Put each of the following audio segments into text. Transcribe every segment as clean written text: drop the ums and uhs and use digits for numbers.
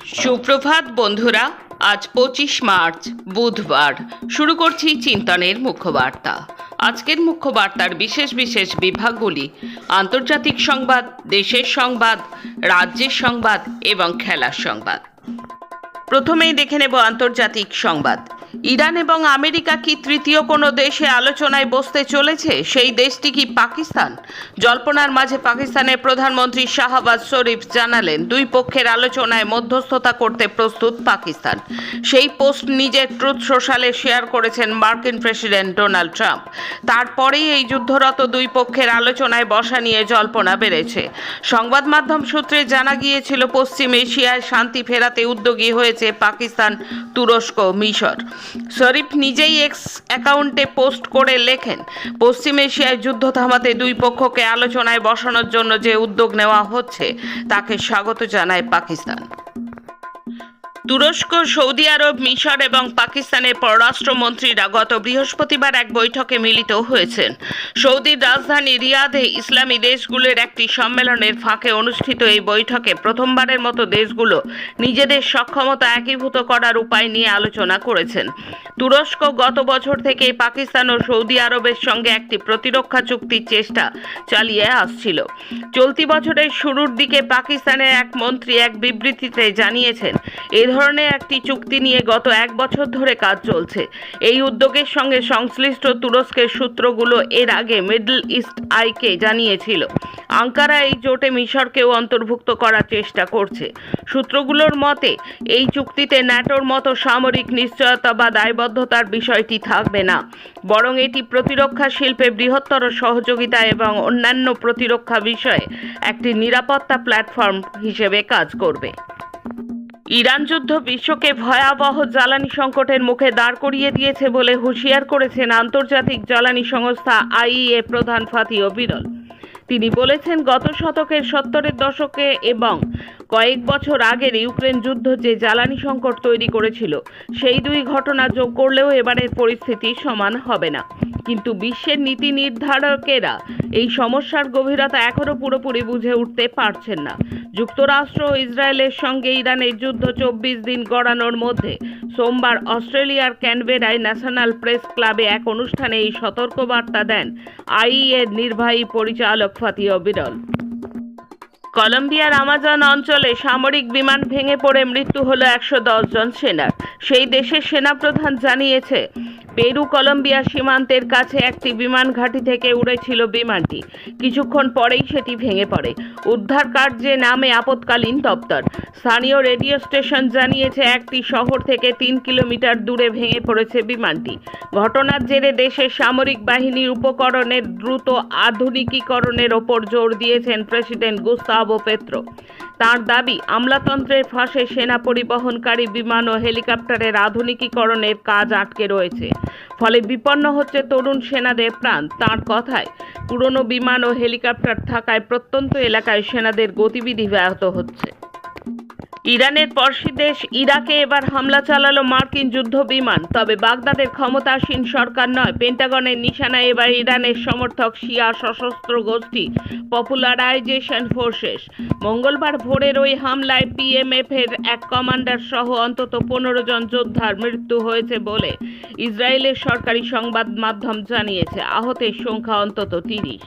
সুপ্রভাত বন্ধুরা, আজ 25 মার্চ বুধবার। শুরু করছি চিন্তনের মুখ্য বার্তা। আজকের মুখ্য বার্তার বিশেষ বিশেষ বিভাগগুলি: আন্তর্জাতিক সংবাদ, দেশের সংবাদ, রাজ্যের সংবাদ এবং খেলার সংবাদ। প্রথমেই দেখে নেব আন্তর্জাতিক সংবাদ। ইরান এবং আমেরিকা কি তৃতীয় কোনো দেশে আলোচনায় বসতে চলেছে? সেই দেশটি কি পাকিস্তান? জল্পনার মাঝে পাকিস্তানের প্রধানমন্ত্রী শাহবাজ শরীফ জানালেন, দুই পক্ষের আলোচনায় মধ্যস্থতা করতে প্রস্তুত পাকিস্তান। সেই পোস্ট নিজের ট্রুথ সোশ্যালে শেয়ার করেছেন মার্কিন প্রেসিডেন্ট ডোনাল্ড ট্রাম্প। তারপরেই এই যুদ্ধরত দুই পক্ষের আলোচনায় বসা নিয়ে জল্পনা বেড়েছে। সংবাদ মাধ্যম সূত্রে জানা গিয়েছিল, পশ্চিম এশিয়ায় শান্তি ফেরাতে উদ্যোগী হয়েছে পাকিস্তান, তুরস্ক, মিশর। শরীফ নিজেই এক্স অ্যাকাউন্টে পোস্ট করে লেখেন, পশ্চিম এশিয়ায় যুদ্ধ থামাতে দুই পক্ষকে আলোচনায় বসানোর জন্য যে উদ্যোগ নেওয়া হচ্ছে তাকে স্বাগত জানায় পাকিস্তান। তুরস্ক, সৌদি আরব, মিশর এবং পাকিস্তানের পররাষ্ট্রমন্ত্রীরা গত বৃহস্পতিবার এক বৈঠকে মিলিত হয়েছেন। সৌদির রাজধানী রিয়াদে ইসলামী দেশগুলোর একটি সম্মেলনের ফাঁকে অনুষ্ঠিত এই বৈঠকে প্রথমবারের মতো দেশগুলো নিজেদের সক্ষমতা একীভূত করার উপায় নিয়ে আলোচনা করেছেন। তুরস্ক গত বছর থেকে পাকিস্তান ও সৌদি আরবের সঙ্গে একটি প্রতিরক্ষা চুক্তির চেষ্টা চালিয়ে আসছিল। চলতি বছরের শুরুর দিকে পাকিস্তানের এক মন্ত্রী এক বিবৃতিতে জানিয়েছেন, এই ধরনের একটি চুক্তি নিয়ে গত এক বছর ধরে কাজ চলছে। এই উদ্যোগের সঙ্গে সংশ্লিষ্ট তুরস্কের সূত্রগুলো এর আগে মিডল ইস্ট আইকে জানিয়েছিল, আঙ্কারা এই জোটে মিশরকেও অন্তর্ভুক্ত করার চেষ্টা করছে। সূত্রগুলোর মতে, এই চুক্তিতে ন্যাটোর মতো সামরিক নিশ্চয়তা বা দায়বদ্ধতার বিষয়টি থাকবে না, বরং এটি প্রতিরক্ষা শিল্পে বৃহত্তর সহযোগিতা এবং অন্যান্য প্রতিরক্ষা বিষয়ে একটি নিরাপত্তা প্ল্যাটফর্ম হিসেবে কাজ করবে। ইরান যুদ্ধ বিশ্বকে ভয়াবহ জ্বালানি সংকটের মুখে দাঁড় করিয়ে দিয়েছে বলে হুঁশিয়ার করেছেন আন্তর্জাতিক জ্বালানি সংস্থা আইইএ প্রধান ফাতিহ বিরল। তিনি বলেছেন, গত শতকের 70-এর দশকে এবং কয়েক বছর আগের ইউক্রেন যুদ্ধ যে জ্বালানি সংকট তৈরি করেছিল, সেই দুই ঘটনা যোগ করলেও এবারের পরিস্থিতি সমান হবে না। কিন্তু বিশ্বের নীতি নির্ধারকেরা এই সমস্যার গভীরতা এখনও পুরোপুরি বুঝে উঠতে পারছেন না। যুক্তরাষ্ট্র ও ইসরায়েলের সঙ্গে ইরানের যুদ্ধ 24 দিন গড়ানোর মধ্যে সোমবার অস্ট্রেলিয়ার ক্যানবেরায় ন্যাশনাল প্রেস ক্লাবে এক অনুষ্ঠানে এই সতর্কবার্তা দেন আইইএর নির্বাহী পরিচালক ফাতিহ বিরল। কলম্বিয়ার আমাজন অঞ্চলে সামরিক বিমান ভেঙে পড়ে মৃত্যু হলো 110 জন সেনার। সেই দেশের সেনাপ্রধান জানিয়েছে, পেরু কলম্বিয়া সীমান্তের কাছে একটি বিমান ঘাঁটি থেকে উড়েছিল বিমানটি। কিছুক্ষণ পরেই সেটি ভেঙে পড়ে। উদ্ধার কার্যে নামে আপৎকালীন দপ্তর। স্থানীয় রেডিও স্টেশন জানিয়েছে, একটি শহর থেকে 3 কিলোমিটার দূরে ভেঙে পড়েছে বিমানটি। ঘটনার জেরে দেশের সামরিক বাহিনীর উপকরণের দ্রুত আধুনিকীকরণের ওপর জোর দিয়েছেন প্রেসিডেন্ট গুস্তাভো পেত্রো। তাঁর দাবি, আমলাতন্ত্রের ফাঁসে সেনা পরিবহনকারী বিমান ও হেলিকপ্টারের আধুনিকীকরণের কাজ আটকে রয়েছে, ফলে বিপন্ন হচ্ছে তরুণ সেনাদের প্রাণ। তাঁর কথায়, পুরনো বিমান ও হেলিকপ্টার থাকায় প্রত্যন্ত এলাকায় সেনাদের গতিবিধি ব্যাহত হচ্ছে। ইরানের পড়শি দেশ ইরাকে এবার হামলা চালালো মার্কিন যুদ্ধ বিমান। তবে বাগদাদের ক্ষমতাসীন সরকার নয়, পেন্টাগনের নিশানায় এবার ইরানের সমর্থক শিয়া সশস্ত্র গোষ্ঠী পপুলারাইজেশন ফোর্সেস। মঙ্গলবার ভোরের ওই হামলায় পিএমএফ এর এক কমান্ডার সহ অন্তত 15 জন যোদ্ধার মৃত্যু হয়েছে বলে ইসরায়েলের সরকারি সংবাদ মাধ্যম জানিয়েছে। আহতের সংখ্যা অন্তত 30।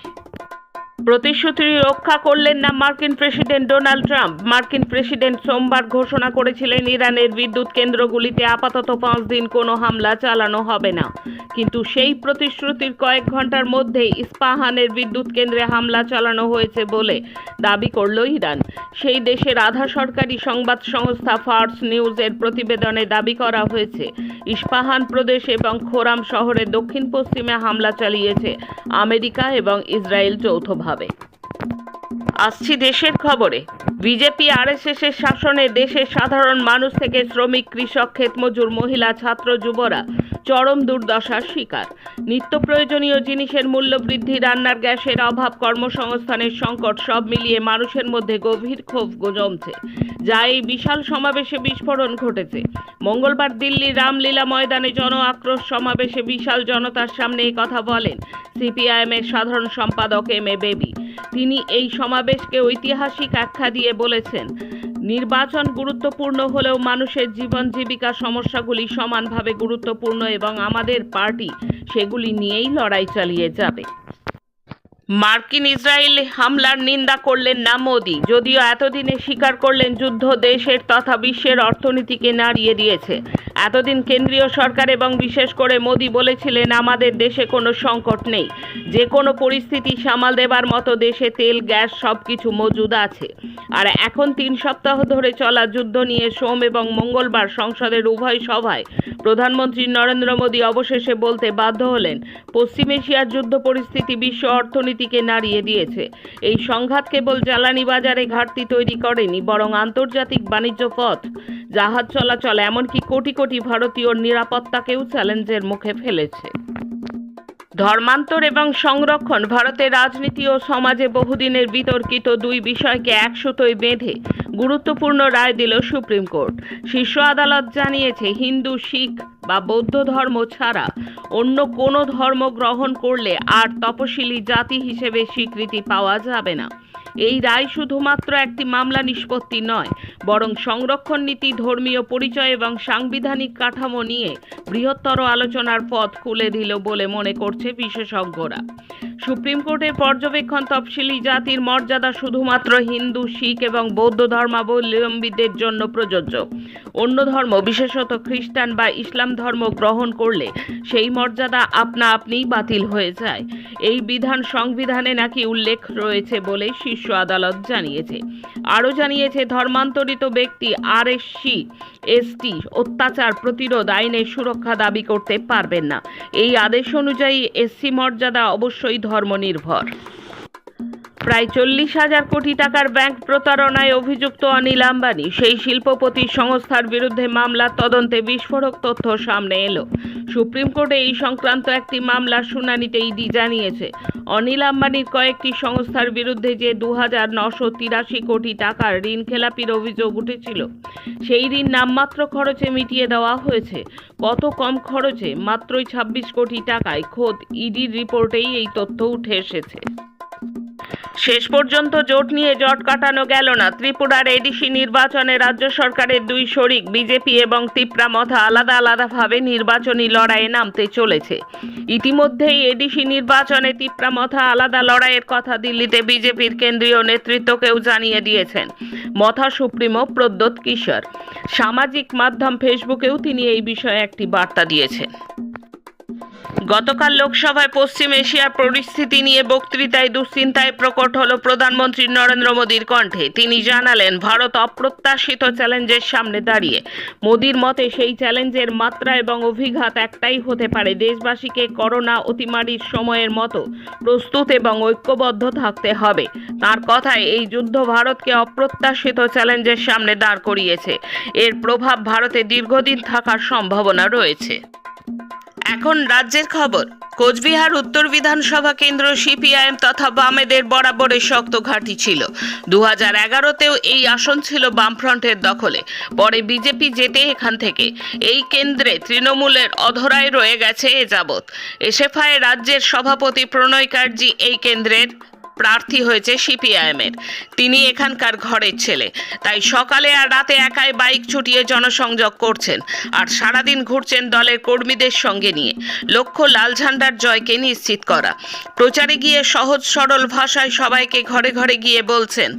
প্রতিশ্রুতি রক্ষা করলেন না মার্কিন প্রেসিডেন্ট ডোনাল্ড ট্রাম্প। মার্কিন প্রেসিডেন্ট সোমবার ঘোষণা করেছিলেন, ইরানের বিদ্যুৎ কেন্দ্রগুলিতে আপাতত 5 দিন কোনো হামলা চালানো হবে না। কিন্তু সেই প্রতিশ্রুতির কয়েক ঘন্টার মধ্যেই ইস্পাহানের বিদ্যুৎ কেন্দ্রে হামলা চালানো হয়েছে বলে দাবি করল ইরান। সেই দেশের আধা সরকারি সংবাদ সংস্থা ফার্স নিউজের প্রতিবেদনে দাবি করা হয়েছে, ইস্পাহান প্রদেশ এবং খোরাম শহরের দক্ষিণ পশ্চিমে হামলা চালিয়েছে আমেরিকা এবং ইসরায়েল যৌথভাবে। আসছি দেশের খবরে। বিজেপি আরএসএস এর শাসনে দেশের সাধারণ মানুষ থেকে শ্রমিক, কৃষক, ক্ষেতমজুর, মহিলা, ছাত্র, যুবরা চরম দুর্দশার শিকার। নিত্য প্রয়োজনীয় জিনিসের মূল্য বৃদ্ধি, রান্নার গ্যাসের অভাব, কর্মসংস্থানের সংকট সব মিলিয়ে মানুষের মধ্যে গভীর ক্ষোভ জমছে, যা এই বিশাল সমাবেশে বিস্ফোরণ ঘটেছে। মঙ্গলবার দিল্লির রামলীলা ময়দানে জন আক্রোশ সমাবেশে বিশাল জনতার সামনে এই কথা বলেন সিপিআইএম এর সাধারণ সম্পাদক এম এ বেবি। তিনি এই সমাবেশকে ঐতিহাসিক আখ্যা দিয়ে বলেছেন, নির্বাচন গুরুত্বপূর্ণ হলেও মানুষের জীবন জীবিকা সমস্যাগুলি সমানভাবে গুরুত্বপূর্ণ এবং আমাদের পার্টি সেগুলি নিয়েই লড়াই চালিয়ে যাবে। মার্কিন ইসরায়েল হামলার নিন্দা করলেন না মোদি, যদিও এতদিনে স্বীকার করলেন যুদ্ধ দেশের তথা বিশ্বের অর্থনীতিকে নাড়িয়ে দিয়েছে। এতদিন কেন্দ্রীয় সরকার এবং বিশেষ করে মোদি বলেছিলেন আমাদের দেশে কোনো সংকট নেই, যে কোনো পরিস্থিতি সামাল দেবার মতো দেশে তেল গ্যাস সবকিছু মজুদ আছে। আর এখন 3 সপ্তাহ ধরে চলা যুদ্ধ নিয়ে সোম এবং মঙ্গলবার সংসদের উভয় সভায় প্রধানমন্ত্রী নরেন্দ্র মোদি অবশেষে বলতে বাধ্য হলেন পশ্চিম এশিয়ার যুদ্ধ পরিস্থিতি বিশ্ব অর্থনীতিকে নাড়িয়ে দিয়েছে। এই সংঘাত কেবল জ্বালানি বাজারে ঘাটতি তৈরি করেনি, বরং আন্তর্জাতিক বাণিজ্য পথ, জাহাজ চলাচল, এমনকি কোটি কোটি ভারতীয় নিরাপত্তাকেও চ্যালেঞ্জের মুখে ফেলেছে। ধর্মান্তর এবং সংরক্ষণ ভারতের রাজনীতি ও সমাজে বহুদিনের বিতর্কিত দুই বিষয়কে এক সুতোয় বেঁধে গুরুত্বপূর্ণ রায় দিল সুপ্রিম কোর্ট। শীর্ষ আদালত জানিয়েছে হিন্দু, শিখ বা বৌদ্ধ ধর্ম ছাড়া অন্য কোনো ধর্ম গ্রহণ করলে আর তপশিলি জাতি হিসেবে স্বীকৃতি পাওয়া যাবে না। এই রায় শুধুমাত্র একটি মামলা নিষ্পত্তি নয়, বরং সংরক্ষণ নীতি, ধর্মীয় পরিচয় এবং সাংবিধানিক কাঠামো নিয়ে বৃহত্তর আলোচনার পথ খুলে দিল বলে মনে করছে বিশেষজ্ঞরা। সুপ্রিম কোর্টের পর্যবেক্ষণ তফসিলি জাতির মর্যাদা শুধুমাত্র হিন্দু, শিখ এবং বৌদ্ধ ধর্মাবলম্বীদের জন্য প্রযোজ্য। অন্য ধর্ম, বিশেষত খ্রিস্টান বা ইসলাম ধর্ম গ্রহণ করলে সেই মর্যাদা আপনা আপনিই বাতিল হয়ে যায়। এই বিধান সংবিধানে নাকি উল্লেখ রয়েছে বলে শীর্ষ আদালত জানিয়েছে। আরও জানিয়েছে ধর্মান্তরিত ব্যক্তি আরএসসি এসটি অত্যাচার প্রতিরোধ আইনের সুরক্ষা দাবি করতে পারবেন না। এই আদেশ অনুযায়ী এসসি মর্যাদা অবশ্যই ধর্মনির্ভর। প্রায় 40,000 কোটি টাকার ব্যাংক প্রতারণায় অভিযুক্ত অনিল আম্বানি সেই শিল্পপতি সংস্থার বিরুদ্ধে মামলার তদন্তে বিস্ফোরক তথ্য সামনে এলো। সুপ্রিম কোর্টে এই সংক্রান্ত একটি মামলার শুনানিতে ইডি জানিয়েছে অনিল আম্বানির কয়েকটি সংস্থার বিরুদ্ধে যে 2,983 কোটি টাকার ঋণ খেলাপির অভিযোগ উঠেছিল, সেই ঋণ নামমাত্র খরচে মিটিয়ে দেওয়া হয়েছে। কত কম খরচে, মাত্রই 26 কোটি টাকায়। খোদ ইডির রিপোর্টেই এই তথ্য উঠে এসেছে। শেষ পর্যন্ত জোট নিয়ে জট কাটানো গেল না। ত্রিপুরার এডিসি নির্বাচনে রাজ্য সরকারের দুই শরিক বিজেপি এবং তিপ্রামথা আলাদা আলাদাভাবে নির্বাচনী লড়াইয়ে নামতে চলেছে। ইতিমধ্যেই এডিসি নির্বাচনে তিপ্রামথা আলাদা লড়াইয়ের কথা দিল্লিতে বিজেপির কেন্দ্রীয় নেতৃত্বকেও জানিয়ে দিয়েছেন মথা সুপ্রিমো প্রদ্যোৎ কিশোর। সামাজিক মাধ্যম ফেসবুকেও তিনি এই বিষয়ে একটি বার্তা দিয়েছেন। গতকাল লোকসভায় পশ্চিম এশিয়ার পরিস্থিতি নিয়ে বক্তৃতায় দুশ্চিন্তায় প্রকট হল প্রধানমন্ত্রী নরেন্দ্র মোদীর কণ্ঠে। তিনি জানালেন ভারত অপ্রত্যাশিত চ্যালেঞ্জের সামনে দাঁড়িয়ে। মোদীর মতে সেই চ্যালেঞ্জের মাত্রা এবং অভিঘাত একটাই হতে পারে, দেশবাসীকে করোনা অতিমারির সময়ের মতো প্রস্তুত এবং ঐক্যবদ্ধ থাকতে হবে। তার কথায় এই যুদ্ধ ভারতকে অপ্রত্যাশিত চ্যালেঞ্জের সামনে দাঁড় করিয়েছে। এর প্রভাব ভারতে দীর্ঘদিন থাকার সম্ভাবনা রয়েছে। এখন রাজ্যের খবর। কোচবিহার উত্তর বিধানসভা কেন্দ্র সিপিআইএম তথা বামেদের বরাবরের শক্ত ঘাঁটি ছিল। 2011তেও এই আসন ছিল বামফ্রন্টের দখলে। পরে বিজেপি জেতে এখান থেকে এই কেন্দ্রে তৃণমূলের অধরায় রয়ে গেছে এ যাবৎ। এসএফআই রাজ্যের সভাপতি প্রণয় কার্জি এই কেন্দ্রের প্রার্থী হয়েছে সিপিআইএমের। তিনি এখানকার ঘরের ছেলে, তাই সকালে আর রাতে একাই বাইক ছুটিয়ে জনসংযোগ করছেন আর সারাদিন ঘুরছেন দলের কর্মীদের সঙ্গে নিয়ে। লক্ষ্য লাল ঝান্ডার জয়কে নিশ্চিত করা। প্রচারে গিয়ে সহজ সরল ভাষায় সবাইকে ঘরে ঘরে গিয়ে বলছেন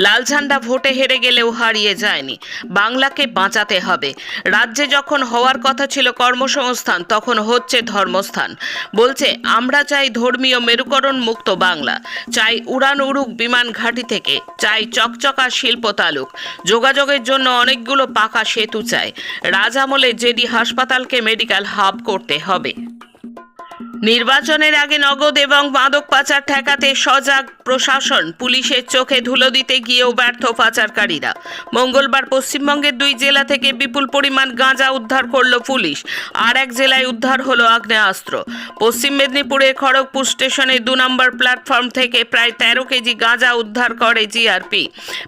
লাল ঝান্ডা ভোটে হেরে গেলেও হারিয়ে যায়নি, বাংলাকে বাঁচাতে হবে। রাজ্যে যখন হওয়ার কথা ছিল কর্মসংস্থান, তখন হচ্ছে ধর্মস্থান। বলছে আমরা চাই ধর্মীয় মেরুকরণ মুক্ত বাংলা, চাই উড়ান উড়ুক বিমান ঘাঁটি থেকে, চাই চকচকা শিল্প তালুক, যোগাযোগের জন্য অনেকগুলো পাকা সেতু চাই। রাজামলে জেডি হাসপাতালকে মেডিকেল হাব করতে হবে। নির্বাচনের আগে নগদ এবং মাদক পাচার ঠেকাতে সজাগ প্রশাসন, পুলিশের চোখে ধুলো দিতে গিয়েও ব্যর্থ পাচারকারীরা। মঙ্গলবার পশ্চিমবঙ্গের 2 জেলা থেকে বিপুল পরিমাণ গাঁজা উদ্ধার করল পুলিশ। আর এক জেলায় উদ্ধার হলো আগ্নেয়াস্ত্র। পশ্চিম মেদিনীপুরের খড়গপুর স্টেশনের 2 নম্বর প্ল্যাটফর্ম থেকে প্রায় 13 কেজি গাঁজা উদ্ধার করে জিআরপি।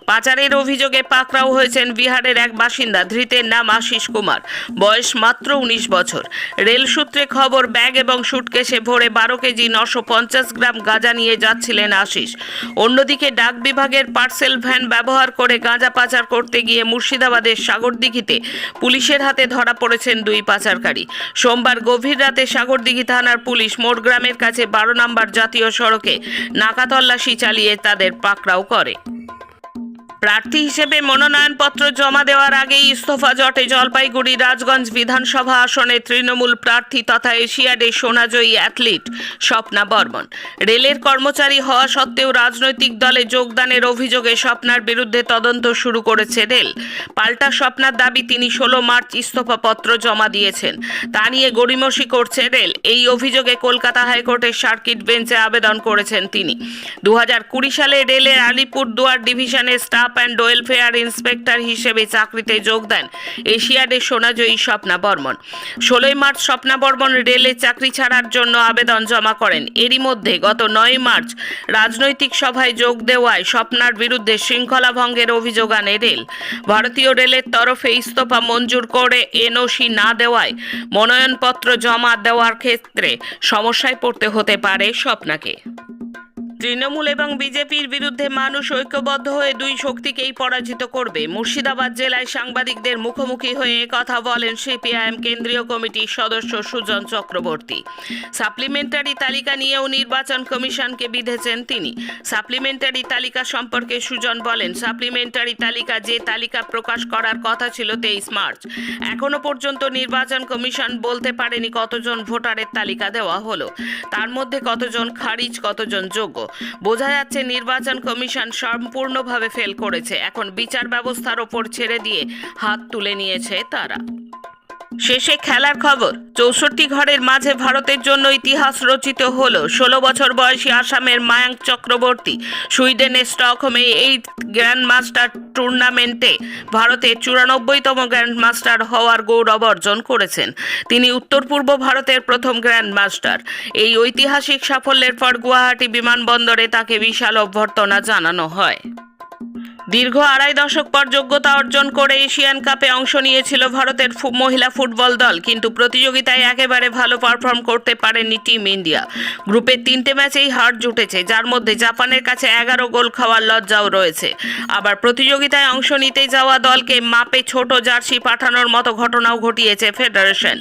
পাচারের অভিযোগে পাকড়াও হয়েছেন বিহারের এক বাসিন্দা। ধৃতের নাম আশিস কুমার, বয়স মাত্র 19 বছর। রেল সূত্রে খবর, ব্যাগ এবং সুটকেসে ভরে 12 কেজি 950 গ্রাম গাঁজা নিয়ে যাচ্ছিলেন আশিস। পুলিশ। অন্যদিকে ডাক বিভাগের পার্সেল ভ্যান ব্যবহার করে গাঁজা পাচার করতে গিয়ে মুর্শিদাবাদের সাগরদিঘিতে পুলিশের হাতে ধরা পড়েছেন দুই পাচারকারী। সোমবার গভীর রাতে সাগরদিঘি থানার পুলিশ মোটগ্রামের কাছে 12 নম্বর জাতীয় সড়কে নাকা তল্লাশি চালিয়ে তাদের পাকড়াও করে। প্রার্থী হিসেবে মনোনয়নপত্র জমা দেওয়ার আগেই ইস্তফা জটে জলপাইগুড়ি রাজগঞ্জ বিধানসভা আসনে তৃণমূল প্রার্থী তথা এশিয়াডে সোনাজয়ী অ্যাথলিট স্বপ্না বর্মন। রেলের কর্মচারী হওয়া সত্ত্বেও রাজনৈতিক দলে যোগদানের অভিযোগে স্বপ্নার বিরুদ্ধে তদন্ত শুরু করেছে রেল। পাল্টা স্বপ্নার দাবি তিনি 16 মার্চ ইস্তফাপত্র জমা দিয়েছেন। তা নিয়ে গড়িমসি করছে রেল। এই অভিযোগে কলকাতা হাইকোর্টের সার্কিট বেঞ্চে আবেদন করেছেন তিনি। 2020 সালে রেলের আলিপুরদুয়ার ডিভিশনের স্টাফ অ্যান্ড ওয়েলফেয়ার ইন্সপেক্টর হিসেবে চাকরিতে যোগ দেন এশিয়াডে সোনাজয়ী স্বপ্না বর্মন। 16 মার্চ স্বপ্না বর্মন রেলে চাকরি ছাড়ার জন্য আবেদন জমা করেন। এরই মধ্যে গত 9 মার্চ রাজনৈতিক সভায় যোগ দেওয়ায় স্বপ্নার বিরুদ্ধে শৃঙ্খলা ভঙ্গের অভিযোগ আনে রেল। ভারতীয় রেলের তরফে ইস্তফা মঞ্জুর করে এনওসি না দেওয়ায় মনোনয়নপত্র জমা দেওয়ার ক্ষেত্রে সমস্যায় পড়তে হতে পারে স্বপ্নাকে। তৃণমূল এবং বিজেপির বিরুদ্ধে মানুষ ঐক্যবদ্ধ হয়ে দুই শক্তিকেই পরাজিত করবে। মুর্শিদাবাদ জেলায় সাংবাদিকদের মুখোমুখি হয়ে কথা বলেন সিপিআইএম কেন্দ্রীয় কমিটির সদস্য সুজন চক্রবর্তী। সাপ্লিমেন্টারি তালিকা নিয়েও নির্বাচন কমিশনকে বিঁধেছেন তিনি। সাপ্লিমেন্টারি তালিকা সম্পর্কে সুজন বলেন, সাপ্লিমেন্টারি তালিকা যে তালিকা প্রকাশ করার কথা ছিল 23 মার্চ, এখনো পর্যন্ত নির্বাচন কমিশন বলতে পারেনি কতজন ভোটারের তালিকা দেওয়া হলো, তার মধ্যে কতজন খারিজ, কতজন যোগ্য। বোঝা যাচ্ছে নির্বাচন কমিশন সম্পূর্ণভাবে ফেল করেছে। এখন বিচার ব্যবস্থার ওপর ছেড়ে দিয়ে হাত তুলে নিয়েছে তারা। শেষে খেলার খবর। 64 ঘরের মাঝে ভারতের জন্য ইতিহাস রচিত হলো। 16 বছর বয়সী আসামের মায়াঙ্ক চক্রবর্তী সুইডেনের স্টকহোমে এই গ্র্যান্ডমাস্টার টুর্নামেন্টে ভারতের 94তম গ্র্যান্ডমাস্টার হওয়ার গৌরব অর্জন করেছেন। তিনি উত্তর পূর্ব ভারতের প্রথম গ্র্যান্ডমাস্টার। এই ঐতিহাসিক সাফল্যের পর গুয়াহাটি বিমানবন্দরে তাকে বিশাল অভ্যর্থনা জানানো হয়। দীর্ঘ 2.5 দশক পর যোগ্যতা অর্জন করে এশিয়ান কাপে অংশ নিয়েছিল ভারতের মহিলা ফুটবল দল, কিন্তু প্রতিযোগিতায় একেবারে ভালো পারফর্ম করতে পারেনি টিম ইন্ডিয়া। গ্রুপের 3টে ম্যাচেই হার জুটেছে, যার মধ্যে জাপানের কাছে 11 গোল খাওয়ার লজ্জাও রয়েছে। আবার প্রতিযোগিতায় অংশ নিতে যাওয়া দলকে মাপে ছোট জার্সি পাঠানোর মতো ঘটনাও ঘটিয়েছে ফেডারেশন।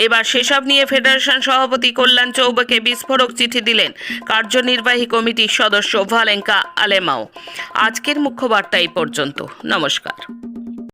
এবার সেসব নিয়ে ফেডারেশন সভাপতি কল্যাণ চৌবেকে বিস্ফোরক চিঠি দিলেন কার্যনির্বাহী কমিটির সদস্য ভালেঙ্কা আলেমাও। আজকের মুখ্য বার্তা এই পর্যন্ত। নমস্কার।